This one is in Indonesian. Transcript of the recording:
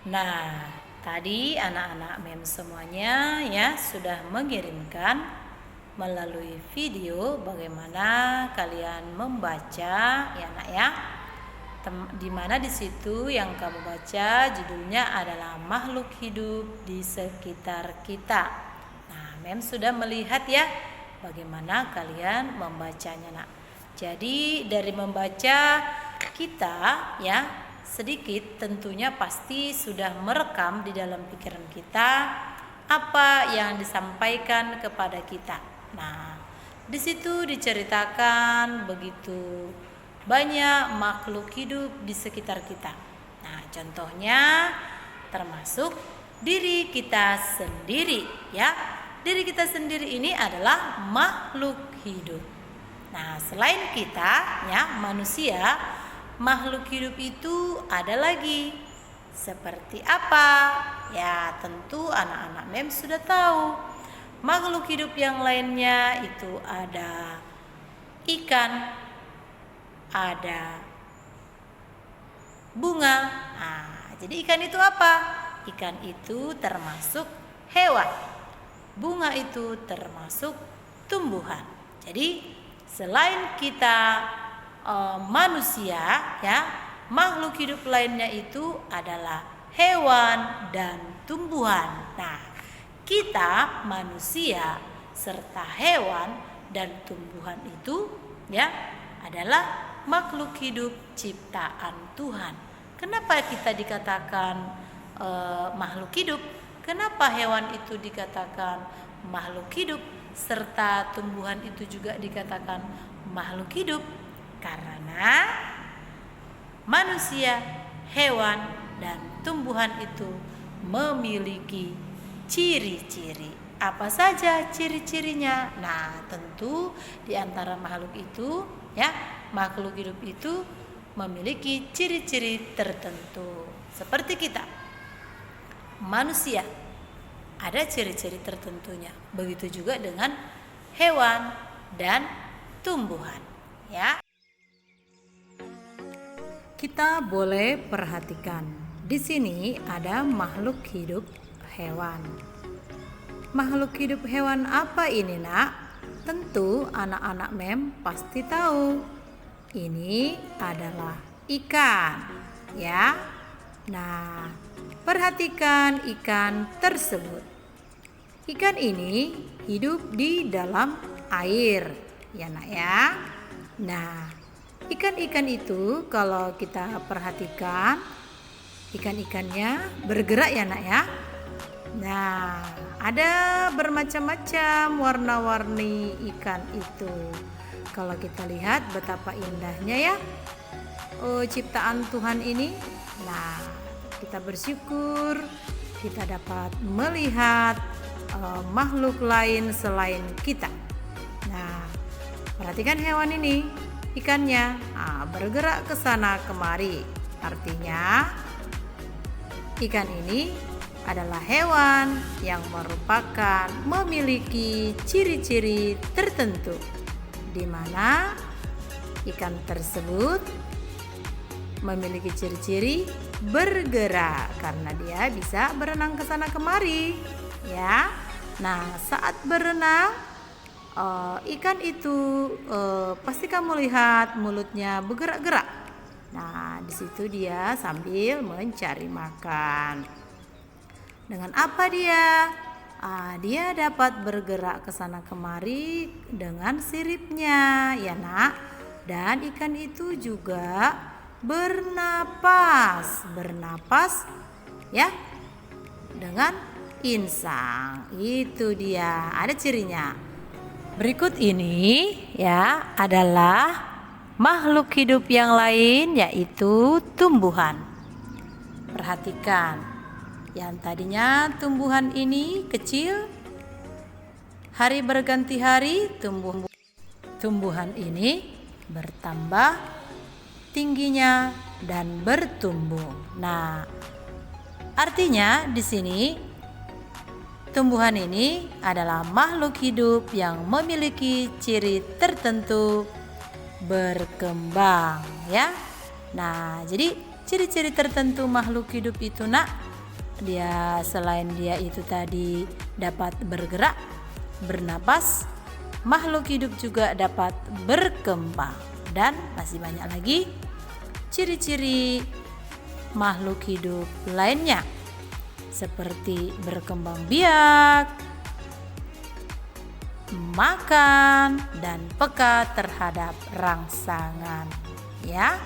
Nah, tadi anak-anak mem semuanya ya sudah mengirimkan melalui video bagaimana kalian membaca ya nak ya. Di mana di situ yang kamu baca judulnya adalah makhluk hidup di sekitar kita. Nah, mem sudah melihat ya bagaimana kalian membacanya nak. Jadi dari membaca kita ya sedikit tentunya pasti sudah merekam di dalam pikiran kita apa yang disampaikan kepada kita. Nah, di situ diceritakan begitu banyak makhluk hidup di sekitar kita. Nah, contohnya termasuk diri kita sendiri ya. Diri kita sendiri ini adalah makhluk hidup. Nah, selain kita ya manusia, makhluk hidup itu ada lagi. Seperti apa? Ya, tentu anak-anak mem sudah tahu. Makhluk hidup yang lainnya itu ada ikan, ada bunga. Nah, jadi ikan itu apa? Ikan itu termasuk hewan. Bunga itu termasuk tumbuhan. Jadi selain kita manusia ya, makhluk hidup lainnya itu adalah hewan dan tumbuhan. Nah, kita manusia serta hewan dan tumbuhan itu ya adalah makhluk hidup ciptaan Tuhan. Kenapa kita dikatakan makhluk hidup? Kenapa hewan itu dikatakan makhluk hidup serta tumbuhan itu juga dikatakan makhluk hidup? Karena manusia, hewan, dan tumbuhan itu memiliki ciri-ciri. Apa saja ciri-cirinya? Nah, tentu di antara makhluk itu ya, makhluk hidup itu memiliki ciri-ciri tertentu. Seperti kita, manusia ada ciri-ciri tertentunya. Begitu juga dengan hewan dan tumbuhan, ya. Kita boleh perhatikan. Di sini ada makhluk hidup hewan. Makhluk hidup hewan apa ini, Nak? Tentu anak-anak mem pasti tahu. Ini adalah ikan, ya. Nah, perhatikan ikan tersebut. Ikan ini hidup di dalam air, ya nak ya. Nah, ikan-ikan itu kalau kita perhatikan, ikan-ikannya bergerak ya nak ya. Nah, ada bermacam-macam warna-warni ikan itu. Kalau kita lihat betapa indahnya ya ciptaan Tuhan ini. Nah, kita bersyukur kita dapat melihat makhluk lain selain kita. Nah, perhatikan hewan ini, ikannya bergerak ke sana kemari. Artinya ikan ini adalah hewan yang merupakan memiliki ciri-ciri tertentu, di mana ikan tersebut memiliki ciri-ciri bergerak karena dia bisa berenang ke sana kemari, ya. Nah, saat berenang, ikan itu pasti kamu lihat mulutnya bergerak-gerak. Nah, di situ dia sambil mencari makan. Dengan apa dia? Dia dapat bergerak ke sana kemari dengan siripnya, ya nak. Dan ikan itu juga bernapas ya dengan insang. Itu dia, ada cirinya. Berikut ini ya adalah makhluk hidup yang lain, yaitu tumbuhan. Perhatikan, yang tadinya tumbuhan ini kecil, hari berganti hari tumbuhan ini bertambah tingginya dan bertumbuh. Nah, artinya di sini tumbuhan ini adalah makhluk hidup yang memiliki ciri tertentu berkembang, ya. Nah, jadi ciri-ciri tertentu makhluk hidup itu nak Selain dia itu tadi dapat bergerak, bernapas, makhluk hidup juga dapat berkembang. Dan masih banyak lagi ciri-ciri makhluk hidup lainnya, seperti berkembang biak, makan, dan peka terhadap rangsangan, ya.